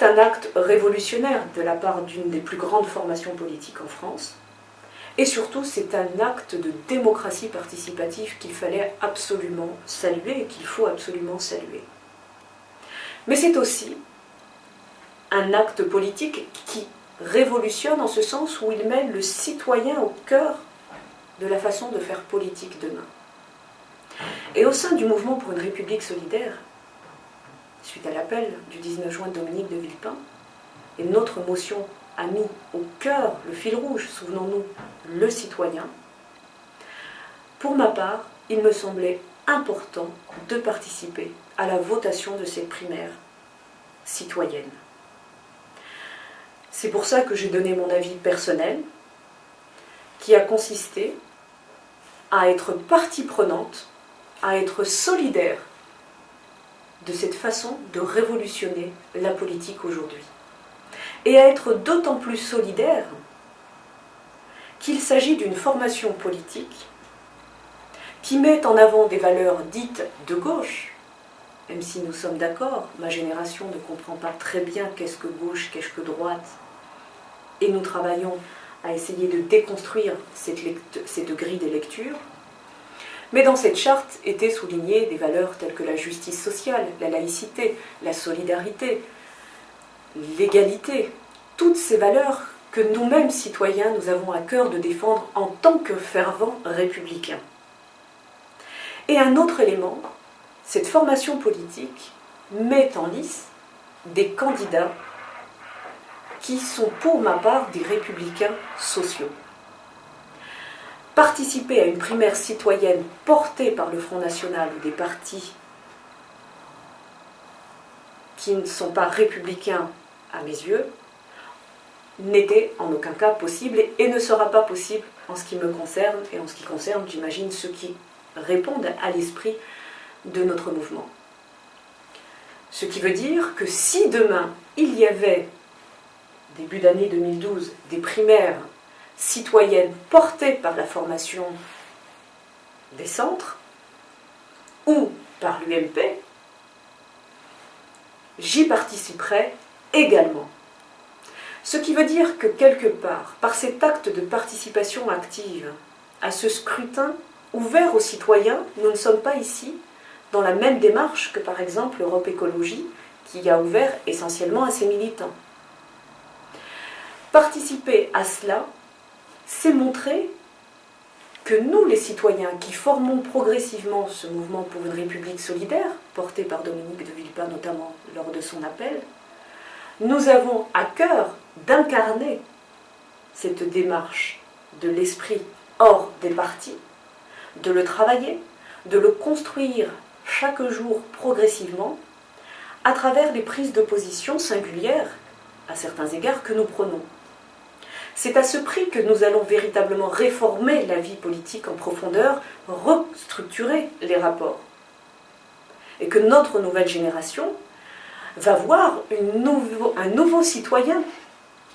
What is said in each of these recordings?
un acte révolutionnaire de la part d'une des plus grandes formations politiques en France. Et surtout, c'est un acte de démocratie participative qu'il fallait absolument saluer et qu'il faut absolument saluer. Mais c'est aussi un acte politique qui révolutionne en ce sens où il met le citoyen au cœur de la façon de faire politique demain. Et au sein du mouvement pour une République solidaire, suite à l'appel du 19 juin de Dominique de Villepin, et notre motion a mis au cœur le fil rouge, souvenons-nous, le citoyen, pour ma part, il me semblait important de participer à la votation de cette primaire citoyenne. C'est pour ça que j'ai donné mon avis personnel, qui a consisté à être partie prenante, à être solidaire de cette façon de révolutionner la politique aujourd'hui. Et à être d'autant plus solidaire qu'il s'agit d'une formation politique qui met en avant des valeurs dites de gauche, même si nous sommes d'accord, ma génération ne comprend pas très bien qu'est-ce que gauche, qu'est-ce que droite, et nous travaillons à essayer de déconstruire cette grille des lectures. Mais dans cette charte étaient soulignées des valeurs telles que la justice sociale, la laïcité, la solidarité, l'égalité, toutes ces valeurs que nous-mêmes, citoyens, nous avons à cœur de défendre en tant que fervents républicains. Et un autre élément, cette formation politique met en lice des candidats qui sont pour ma part des républicains sociaux. Participer à une primaire citoyenne portée par le Front National ou des partis qui ne sont pas républicains à mes yeux, n'était en aucun cas possible et ne sera pas possible en ce qui me concerne et en ce qui concerne, j'imagine, ceux qui répondent à l'esprit de notre mouvement. Ce qui veut dire que si demain il y avait, début d'année 2012, des primaires citoyennes portées par la formation des centres ou par l'UMP, j'y participerai également. Ce qui veut dire que quelque part, par cet acte de participation active à ce scrutin ouvert aux citoyens, nous ne sommes pas ici dans la même démarche que par exemple Europe Écologie, qui a ouvert essentiellement à ses militants. Participer à cela, c'est montrer que nous, les citoyens, qui formons progressivement ce mouvement pour une République solidaire, porté par Dominique de Villepin notamment lors de son appel, nous avons à cœur d'incarner cette démarche de l'esprit hors des partis, de le travailler, de le construire chaque jour progressivement, à travers les prises de position singulières, à certains égards, que nous prenons. C'est à ce prix que nous allons véritablement réformer la vie politique en profondeur, restructurer les rapports. Et que notre nouvelle génération va voir un nouveau citoyen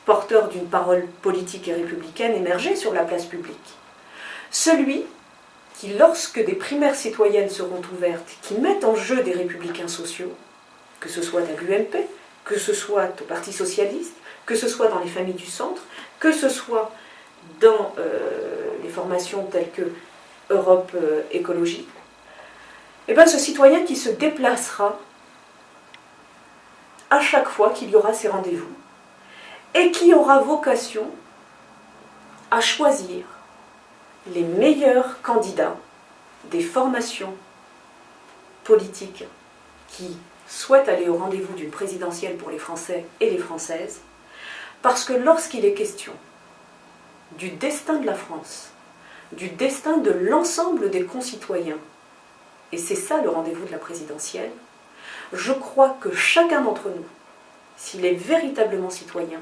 porteur d'une parole politique et républicaine émerger sur la place publique. Celui qui, lorsque des primaires citoyennes seront ouvertes, qui mettent en jeu des républicains sociaux, que ce soit à l'UMP, que ce soit au Parti socialiste, que ce soit dans les familles du centre, que ce soit dans les formations telles que Europe Écologie, et bien ce citoyen qui se déplacera à chaque fois qu'il y aura ces rendez-vous, et qui aura vocation à choisir les meilleurs candidats des formations politiques qui souhaitent aller au rendez-vous d'une présidentielle pour les Français et les Françaises, parce que lorsqu'il est question du destin de la France, du destin de l'ensemble des concitoyens, et c'est ça le rendez-vous de la présidentielle, je crois que chacun d'entre nous, s'il est véritablement citoyen,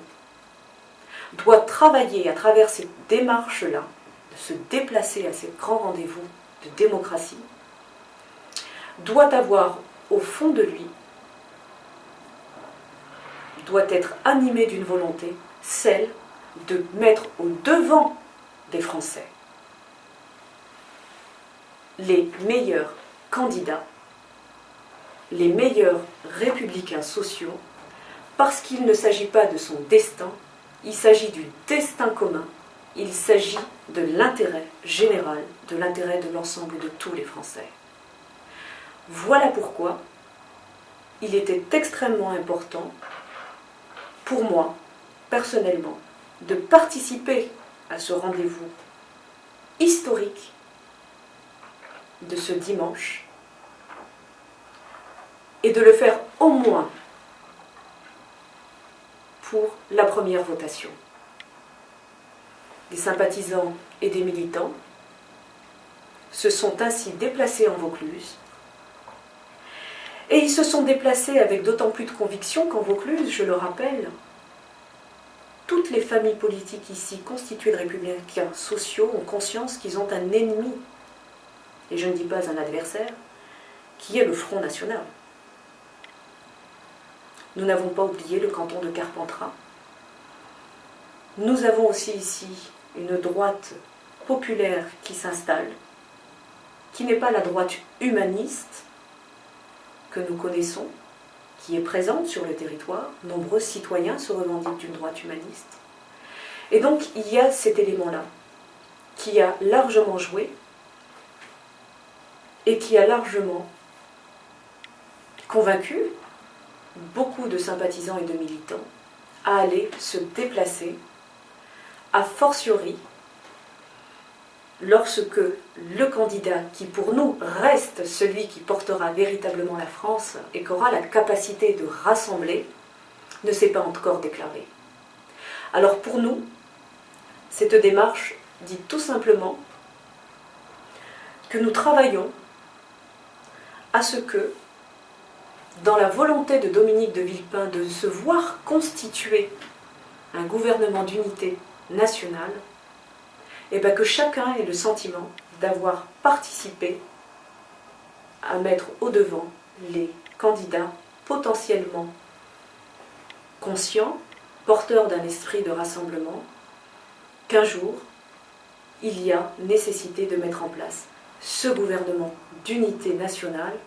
doit travailler à travers cette démarche-là, de se déplacer à ces grands rendez-vous de démocratie, doit avoir au fond de lui, doit être animé d'une volonté, celle de mettre au devant des Français les meilleurs candidats, les meilleurs républicains sociaux, parce qu'il ne s'agit pas de son destin, il s'agit du destin commun, il s'agit de l'intérêt général, de l'intérêt de l'ensemble de tous les Français. Voilà pourquoi il était extrêmement important pour moi, personnellement, de participer à ce rendez-vous historique de ce dimanche et de le faire au moins pour la première votation. Des sympathisants et des militants se sont ainsi déplacés en Vaucluse, et ils se sont déplacés avec d'autant plus de conviction qu'en Vaucluse, je le rappelle, toutes les familles politiques ici constituées de républicains sociaux ont conscience qu'ils ont un ennemi, et je ne dis pas un adversaire, qui est le Front National. Nous n'avons pas oublié le canton de Carpentras. Nous avons aussi ici une droite populaire qui s'installe, qui n'est pas la droite humaniste que nous connaissons, qui est présente sur le territoire. Nombreux citoyens se revendiquent d'une droite humaniste. Et donc il y a cet élément-là qui a largement joué et qui a largement convaincu beaucoup de sympathisants et de militants à aller se déplacer, a fortiori lorsque le candidat qui pour nous reste celui qui portera véritablement la France et qui aura la capacité de rassembler, ne s'est pas encore déclaré. Alors pour nous, cette démarche dit tout simplement que nous travaillons à ce que, dans la volonté de Dominique de Villepin de se voir constituer un gouvernement d'unité nationale, et bien que chacun ait le sentiment d'avoir participé à mettre au devant les candidats potentiellement conscients, porteurs d'un esprit de rassemblement, qu'un jour, il y a nécessité de mettre en place ce gouvernement d'unité nationale,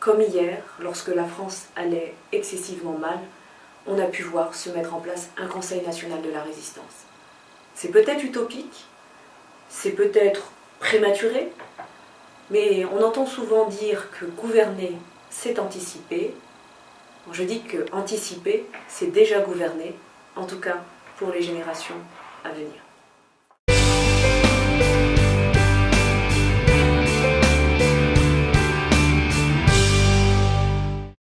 comme hier, lorsque la France allait excessivement mal, on a pu voir se mettre en place un Conseil national de la résistance. C'est peut-être utopique, c'est peut-être prématuré, mais on entend souvent dire que gouverner, c'est anticiper. Je dis que anticiper, c'est déjà gouverner, en tout cas pour les générations à venir.